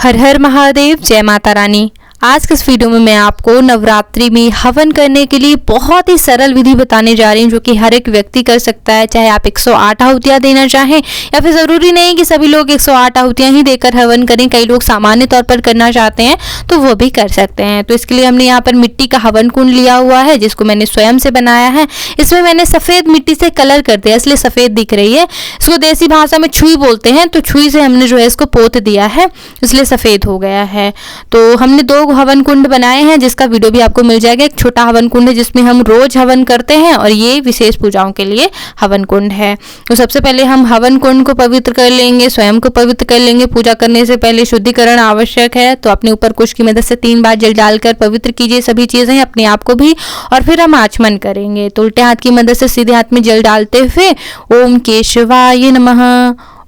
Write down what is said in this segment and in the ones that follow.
हर हर महादेव, जय माता रानी। आज के इस वीडियो में मैं आपको नवरात्रि में हवन करने के लिए बहुत ही सरल विधि बताने जा रही हूँ, जो कि हर एक व्यक्ति कर सकता है। चाहे आप 108 आहुतियाँ देना चाहें या फिर ज़रूरी नहीं कि सभी लोग 108 आहुतियाँ ही देकर हवन करें। कई लोग सामान्य तौर पर करना चाहते हैं तो वो भी कर सकते हैं। तो इसके लिए हमने यहाँ पर मिट्टी का हवन कुंड लिया हुआ है, जिसको मैंने स्वयं से बनाया है। इसमें मैंने सफ़ेद मिट्टी से कलर कर दिया, इसलिए सफ़ेद दिख रही है। इसको देसी भाषा में छुई बोलते हैं, तो छुई से हमने जो है इसको पोत दिया है, इसलिए सफ़ेद हो गया है। तो हमने 2 हवन कुंड बनाए हैं, जिसका वीडियो भी आपको मिल जाएगा। एक छोटा हवन कुंड है जिसमें हम रोज हवन करते हैं, और ये विशेष पूजाओं के लिए हवन कुंड है। तो सबसे पहले हम हवन कुंड को पवित्र कर लेंगे, स्वयं को पवित्र कर लेंगे। पूजा करने से पहले शुद्धिकरण आवश्यक है, तो अपने ऊपर कुश की मदद से 3 बार जल डालकर पवित्र कीजिए सभी चीजें, अपने आप को भी। और फिर हम आचमन करेंगे। तो उल्टे हाथ की मदद से सीधे हाथ में जल डालते हुए ओम केशवाय नमः,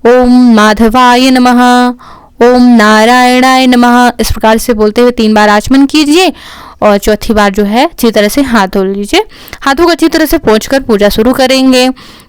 ओम माधवाय नमः, ओम नारायणाय नमः, इस प्रकार से बोलते हुए 3 बार आचमन कीजिए। और चौथी बार जो है अच्छी तरह से हाथ धो लीजिए। हाथों को अच्छी तरह से पोंछकर पूजा शुरू करेंगे।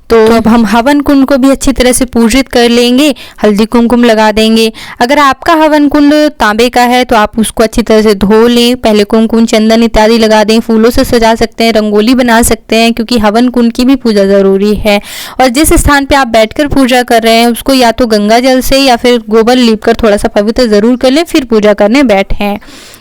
तो अब हम हवन कुंड को भी अच्छी तरह से पूजित कर लेंगे, हल्दी कुमकुम लगा देंगे। अगर आपका हवन कुंड तांबे का है तो आप उसको अच्छी तरह से धो लें, पहले कुमकुम चंदन इत्यादि लगा दें, फूलों से सजा सकते हैं, रंगोली बना सकते हैं, क्योंकि हवन कुंड की भी पूजा ज़रूरी है। और जिस स्थान पर आप बैठकर पूजा कर रहे हैं उसको या तो गंगा जल से या फिर गोबर लीपकर थोड़ा सा पवित्र ज़रूर कर लें, फिर पूजा करने बैठें।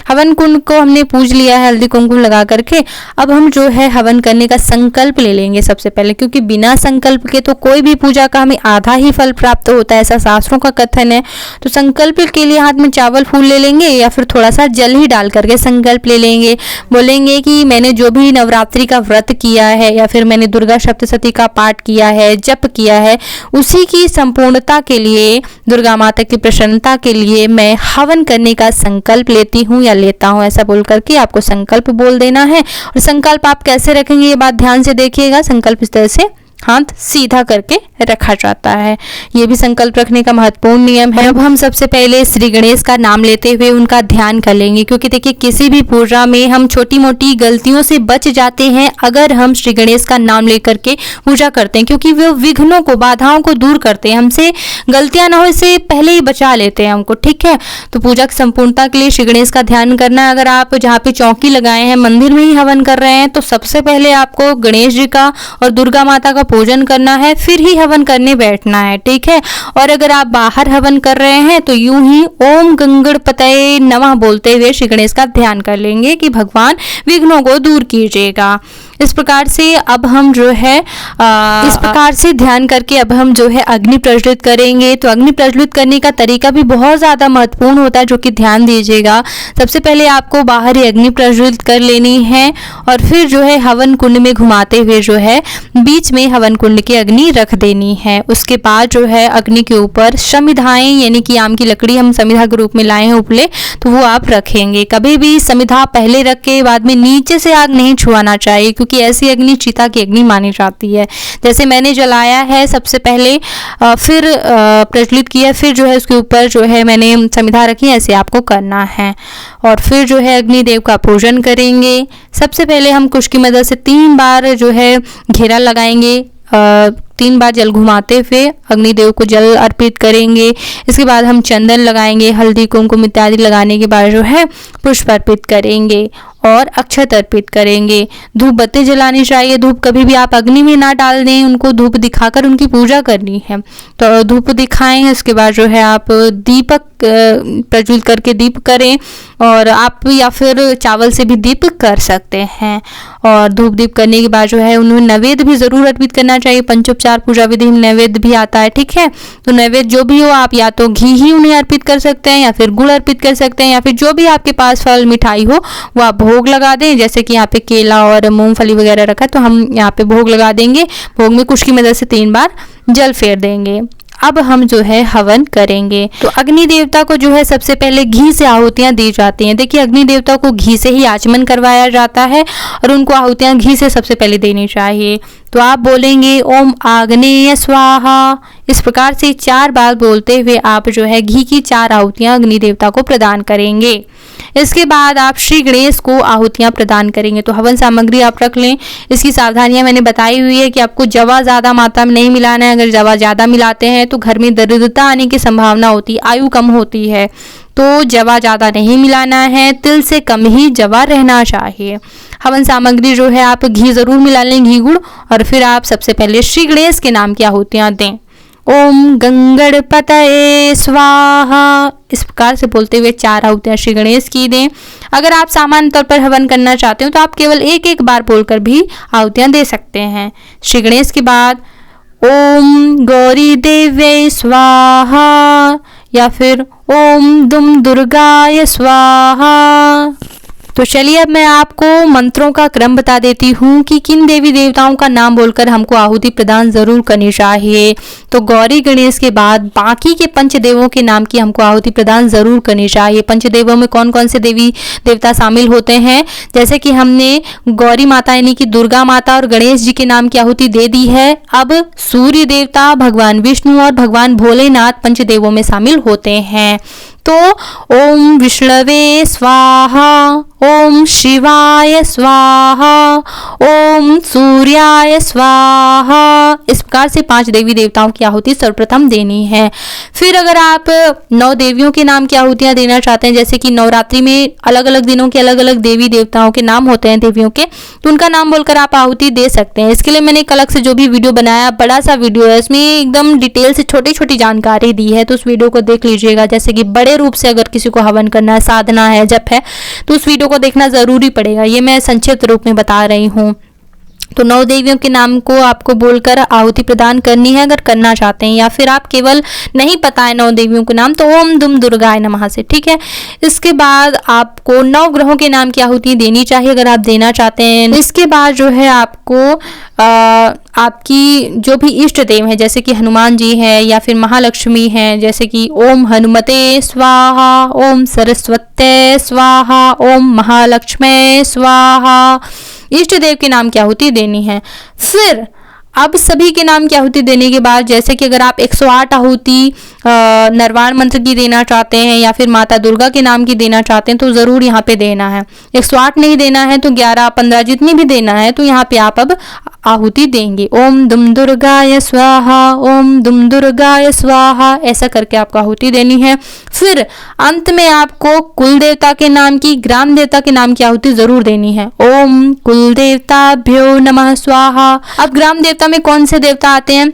हवन कुंड को हमने पूज लिया है हल्दी कुमकुम लगा करके। अब हम जो है हवन करने का संकल्प ले लेंगे सबसे पहले, क्योंकि बिना संकल्प के तो कोई भी पूजा का हमें आधा ही फल प्राप्त होता है, ऐसा शास्त्रों का कथन है। तो संकल्प के लिए हाथ में चावल फूल ले लेंगे या फिर थोड़ा सा जल ही डाल करके संकल्प ले लेंगे। बोलेंगे कि मैंने जो भी नवरात्रि का व्रत किया है या फिर मैंने दुर्गा सप्तशती का पाठ किया है, जप किया है, उसी की संपूर्णता के लिए, दुर्गा माता की प्रसन्नता के लिए मैं हवन करने का संकल्प लेती हूँ या लेता हूँ, ऐसा बोल करके आपको संकल्प बोल देना है। और संकल्प आप कैसे रखेंगे ये बात ध्यान से देखिएगा। संकल्प इस तरह से हाथ सीधा करके रखा जाता है, ये भी संकल्प रखने का महत्वपूर्ण नियम है। अब हम सबसे पहले श्री गणेश का नाम लेते हुए उनका ध्यान कर लेंगे, क्योंकि देखिए किसी भी पूजा में हम छोटी मोटी गलतियों से बच जाते हैं अगर हम श्री गणेश का नाम लेकर के पूजा करते हैं, क्योंकि वो विघ्नों को, बाधाओं को दूर करते हैं, हमसे गलतियां ना हो इससे पहले ही बचा लेते हैं हमको, ठीक है। तो पूजा की संपूर्णता के लिए श्री गणेश का ध्यान करना है। अगर आप जहाँ पे चौकी लगाए हैं मंदिर में ही हवन कर रहे हैं तो सबसे पहले आपको गणेश जी का और दुर्गा माता का पूजन करना है, फिर ही हवन करने बैठना है, ठीक है। और अगर आप बाहर हवन कर रहे हैं तो यूं ही ओम गंगणपतये नमः बोलते हुए श्री गणेश का ध्यान कर लेंगे कि भगवान विघ्नों को दूर कीजिएगा। इस प्रकार से अब हम जो है इस प्रकार से ध्यान करके अब हम जो है अग्नि प्रज्वलित करेंगे। तो अग्नि प्रज्वलित करने का तरीका भी बहुत ज़्यादा महत्वपूर्ण होता है, जो कि ध्यान दीजिएगा। सबसे पहले आपको बाहर ही अग्नि प्रज्वलित कर लेनी है और फिर जो है हवन कुंड में घुमाते हुए जो है बीच में हवन कुंड की अग्नि रख देनी है। उसके बाद जो है अग्नि के ऊपर समिधाएं, यानी कि आम की लकड़ी हम समिधा के रूप में लाए हैं उपले, तो वो आप रखेंगे। कभी भी समिधा पहले रख के बाद में नीचे से आग नहीं छुआना चाहिए, क्योंकि ऐसी अग्नि चिता की अग्नि मानी जाती है। जैसे मैंने जलाया है सबसे पहले, फिर प्रज्वलित किया, फिर जो है उसके ऊपर जो है मैंने समिधा रखी, ऐसे आपको करना है। और फिर जो है अग्निदेव का पूजन करेंगे। सबसे पहले हम कुश की मदद से 3 बार जो है घेरा लगाएंगे, 3 बार जल घुमाते हुए अग्निदेव को जल अर्पित करेंगे। इसके बाद हम चंदन लगाएंगे, हल्दी कुमकुम इत्यादि लगाने के बाद जो है पुष्प अर्पित करेंगे और अक्षत अर्पित करेंगे। धूप बत्ती जलानी चाहिए। धूप कभी भी आप अग्नि में ना डाल दें, उनको धूप दिखाकर उनकी पूजा करनी है। तो धूप दिखाएं, इसके बाद जो है आप दीपक प्रज्वलित करके दीप करें, और आप या फिर चावल से भी दीप कर सकते हैं। और धूप दीप करने के बाद जो है उन्हें नैवेद्य भी ज़रूर अर्पित करना चाहिए। पंचोपचार पूजा विधि में नैवेद्य भी आता है, ठीक है। तो नैवेद्य जो भी हो, आप या तो घी ही उन्हें अर्पित कर सकते हैं या फिर गुड़ अर्पित कर सकते हैं, या फिर जो भी आपके पास फल मिठाई हो वो आप भोग लगा दें। जैसे कि यहाँ पे केला और मूंगफली वगैरह रखा है तो हम यहाँ पे भोग लगा देंगे। भोग में कुश की मदद से 3 बार जल फेर देंगे। अब हम जो है हवन करेंगे। तो अग्नि देवता को जो है सबसे पहले घी से आहुतियां दी जाती हैं। देखिए अग्नि देवता को घी से ही आचमन करवाया जाता है और उनको आहुतियां घी से सबसे पहले देनी चाहिए। तो आप बोलेंगे ओम आग्नेय स्वाहा, इस प्रकार से 4 बार बोलते हुए आप जो है घी की 4 आहुतियां अग्नि देवता को प्रदान करेंगे। इसके बाद आप श्री गणेश को आहुतियां प्रदान करेंगे। तो हवन सामग्री आप रख लें। इसकी सावधानियां मैंने बताई हुई है कि आपको जवा ज़्यादा मात्रा में नहीं मिलाना है। अगर जवा ज़्यादा मिलाते हैं तो घर में दरिद्रता आने की संभावना होती है, आयु कम होती है। तो जवा ज़्यादा नहीं मिलाना है, तिल से कम ही जवा रहना चाहिए। हवन सामग्री जो है आप घी ज़रूर मिला लें, घी गुड़। और फिर आप सबसे पहले श्री गणेश के नाम की आहुतियाँ दें। ओम गंगणपतये स्वाहा, इस प्रकार से बोलते हुए 4 आहुतियाँ श्री गणेश की दें। अगर आप सामान्य तौर पर हवन करना चाहते हो तो आप केवल एक बार बोलकर भी आहुतियाँ दे सकते हैं। श्री गणेश के बाद ओम गौरी देव्यै स्वाहा या फिर ओम दुम दुर्गाय स्वाहा। तो चलिए अब मैं आपको मंत्रों का क्रम बता देती हूँ कि किन देवी देवताओं का नाम बोलकर हमको आहुति प्रदान जरूर करनी चाहिए। तो गौरी गणेश के बाद बाकी के पंचदेवों के नाम की हमको आहुति प्रदान जरूर करनी चाहिए। पंचदेवों में कौन कौन से देवी देवता शामिल होते हैं, जैसे कि हमने गौरी माता यानी कि दुर्गा माता और गणेश जी के नाम की आहुति दे दी है। अब सूर्य देवता, भगवान विष्णु और भगवान भोलेनाथ पंचदेवों में शामिल होते हैं। तो ओम विष्णवे स्वाहा, ओम शिवाय स्वाहा, ओम सूर्याय स्वाहा, इस प्रकार से 5 देवी देवताओं की आहुति सर्वप्रथम देनी है। फिर अगर आप 9 देवियों के नाम की आहुतियां देना चाहते हैं, जैसे कि नवरात्रि में अलग अलग दिनों के अलग अलग देवी देवताओं के नाम होते हैं देवियों के, तो उनका नाम बोलकर आप आहुति दे सकते हैं। इसके लिए मैंने एक अलग से जो भी वीडियो बनाया, बड़ा सा वीडियो है, इसमें एकदम डिटेल से छोटी छोटी जानकारी दी है, तो उस वीडियो को देख लीजिएगा। जैसे कि बड़े रूप से अगर किसी को हवन करना है, साधना है, जप है, तो उस वीडियो को देखना जरूरी पड़ेगा। ये मैं संक्षिप्त रूप में बता रही हूँ। तो 9 देवियों के नाम को आपको बोलकर आहुति प्रदान करनी है अगर करना चाहते हैं, या फिर आप केवल नहीं पता है 9 देवियों के नाम, तो ओम दुम दुर्गाय नमः से, ठीक है। इसके बाद आपको 9 ग्रहों के नाम की आहुति देनी चाहिए अगर आप देना चाहते हैं। इसके बाद जो है आपको आपकी जो भी इष्ट देव है, जैसे कि हनुमान जी हैं या फिर महालक्ष्मी हैं, जैसे कि ओम हनुमते स्वाहा, ओम सरस्वते स्वाहा, ओम महालक्ष्मी स्वाहा, इष्ट देव के नाम की आहुति देनी है। फिर अब सभी के नाम की आहुति देने के बाद, जैसे कि अगर आप 108 आहुति नरवाण मंत्र की देना चाहते हैं या फिर माता दुर्गा के नाम की देना चाहते हैं, तो ज़रूर यहाँ पे देना है। 108 नहीं देना है तो 11-15 जितनी भी देना है, तो यहाँ पे आप अब आहुति देंगे। ओम दुम दुर्गाय स्वाहा, ओम दुम दुर्गाय स्वाहा, ऐसा करके आपको आहुति देनी है। फिर अंत में आपको कुल देवता के नाम की, ग्राम देवता के नाम की आहुति जरूर देनी है। ओम कुल देवताभ्यो नमः स्वाहा। अब ग्राम देवता में कौन से देवता आते हैं?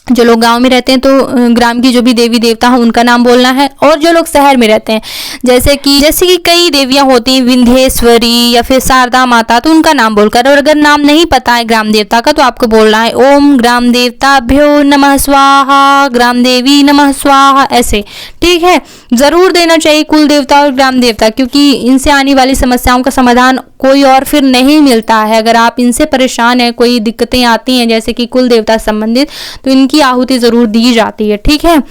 जो लोग गांव में रहते हैं तो ग्राम की जो भी देवी देवता हैं उनका नाम बोलना है, और जो लोग शहर में रहते हैं जैसे कि कई देवियां होती हैं, विंध्येश्वरी या फिर शारदा माता, तो उनका नाम बोलकर। और अगर नाम नहीं पता है ग्राम देवता का, तो आपको बोलना है ओम ग्राम देवताभ्यो नमः स्वाहा, ग्राम देवी नमः स्वाहा, ऐसे, ठीक है। जरूर देना चाहिए कुल देवता और ग्राम देवता, क्योंकि इनसे आने वाली समस्याओं का समाधान कोई और फिर नहीं मिलता है। अगर आप इनसे परेशान हैं, कोई दिक्कतें आती हैं जैसे कि कुल देवता संबंधित, तो इनकी आहुति जरूर दी जाती है, ठीक है।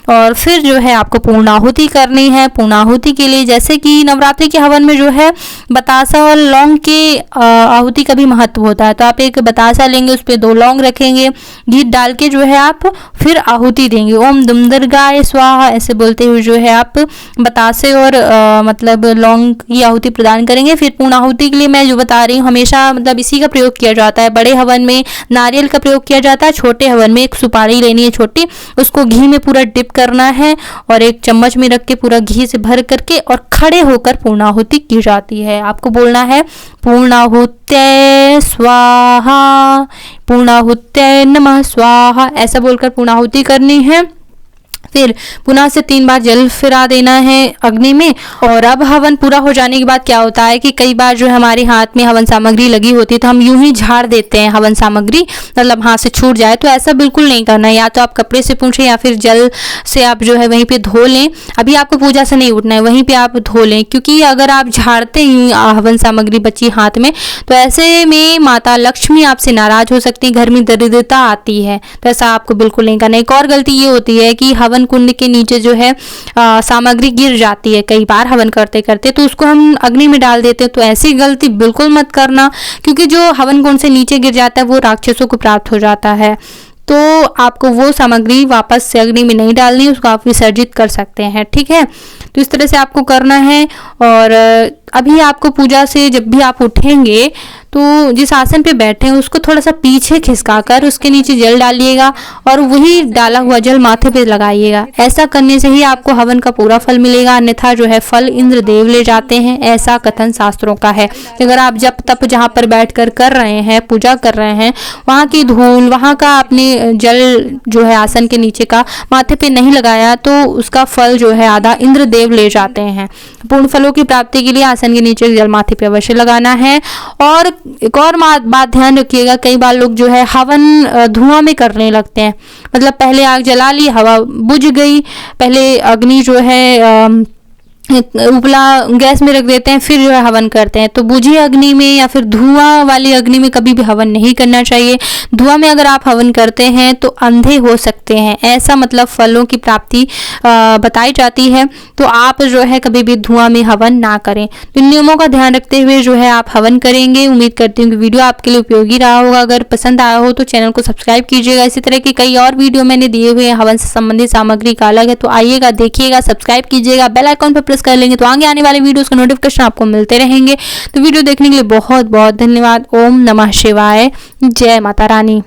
और फिर जो है आपको पूर्णाहुति करनी है। पूर्णाहुति के लिए जैसे कि नवरात्रि के हवन में जो है बतासा और लौंग के आहुति का भी महत्व होता है, तो आप एक बतासा लेंगे, उस पर 2 लौंग रखेंगे, घी डाल के जो है आप फिर आहुति देंगे। ओम दुम दुर्गाय स्वाहा ऐसे बोलते हुए जो है आप बतासे और मतलब लौंग की आहुति प्रदान करेंगे। फिर पूर्णाहुति के लिए मैं जो बता रही हूँ, हमेशा मतलब इसी का प्रयोग किया जाता है। बड़े हवन में नारियल का प्रयोग किया जाता है, छोटे हवन में एक सुपारी लेनी है छोटी, उसको घी में पूरा डिप करना है और एक चम्मच में रख के पूरा घी से भर करके और खड़े होकर पूर्णाहुति की जाती है। आपको बोलना है पूर्णाहुत्यै स्वाहा, पूर्णाहुत्यै नमः स्वाहा, ऐसा बोलकर पूर्णाहुति करनी है। फिर पुनः से 3 बार जल फिरा देना है अग्नि में। और अब हवन पूरा हो जाने के बाद क्या होता है कि कई बार जो हमारे हाथ में हवन सामग्री लगी होती है तो हम यूं ही झाड़ देते हैं हवन सामग्री, मतलब हाथ से छूट जाए, तो ऐसा बिल्कुल नहीं करना है। या तो आप कपड़े से पूछें या फिर जल से आप जो है वहीं पे धो लें। अभी आपको पूजा से नहीं उठना है, वहीं पे आप धो लें, क्योंकि अगर आप झाड़ते ही हवन सामग्री बची हाथ में तो ऐसे में माता लक्ष्मी आपसे नाराज हो सकती है, घर में दरिद्रता आती है, तो ऐसा आपको बिल्कुल नहीं करना। एक और गलती ये होती है कि हवन कुंड के नीचे जो है सामग्री गिर जाती है कई बार हवन करते करते, तो उसको हम अग्नि में डाल देते हैं, तो ऐसी गलती बिल्कुल मत करना, क्योंकि जो हवन कुंड से नीचे गिर जाता है वो राक्षसों को प्राप्त हो जाता है। तो आपको वो सामग्री वापस से अग्नि में नहीं डालनी, उसको आप विसर्जित कर सकते हैं, ठीक है। तो इस तरह से आपको करना है। और अभी आपको पूजा से जब भी आप उठेंगे तो जिस आसन पे बैठे हैं उसको थोड़ा सा पीछे खिसकाकर उसके नीचे जल डालिएगा और वही डाला हुआ जल माथे पे लगाइएगा। ऐसा करने से ही आपको हवन का पूरा फल मिलेगा, अन्यथा जो है फल इंद्र देव ले जाते हैं, ऐसा कथन शास्त्रों का है। अगर आप जप तप जहाँ पर बैठकर कर रहे हैं, पूजा कर रहे हैं, वहाँ की धूल, वहाँ का आपने जल जो है आसन के नीचे का माथे पे नहीं लगाया तो उसका फल जो है आधा इंद्र देव ले जाते हैं। पूर्ण फलों की प्राप्ति के लिए आसन के नीचे जल माथे पे अवश्य लगाना है। और एक और बात ध्यान रखिएगा, कई बार लोग जो है हवन धुआं में करने लगते हैं। मतलब पहले आग जला ली, हवा बुझ गई, पहले अग्नि जो है उपला गैस में रख देते हैं, फिर जो है हवन करते हैं। तो बुझी अग्नि में या फिर धुआं वाली अग्नि में कभी भी हवन नहीं करना चाहिए। धुआं में अगर आप हवन करते हैं तो अंधे हो सकते हैं, ऐसा मतलब फलों की प्राप्ति बताई जाती है। तो आप जो है कभी भी धुआं में हवन ना करें। तो इन नियमों का ध्यान रखते हुए जो है आप हवन करेंगे। उम्मीद करती हूँ कि वीडियो आपके लिए उपयोगी रहा होगा। अगर पसंद आया हो तो चैनल को सब्सक्राइब कीजिएगा। इसी तरह की कई और वीडियो मैंने दिए हुए हैं हवन से संबंधित सामग्री का अलग है, तो आइएगा, देखिएगा, सब्सक्राइब कीजिएगा, बेल आइकॉन पर कर लेंगे तो आगे आने वाले वीडियोस का नोटिफिकेशन आपको मिलते रहेंगे। तो वीडियो देखने के लिए बहुत बहुत धन्यवाद। ओम नमः शिवाय। जय माता रानी।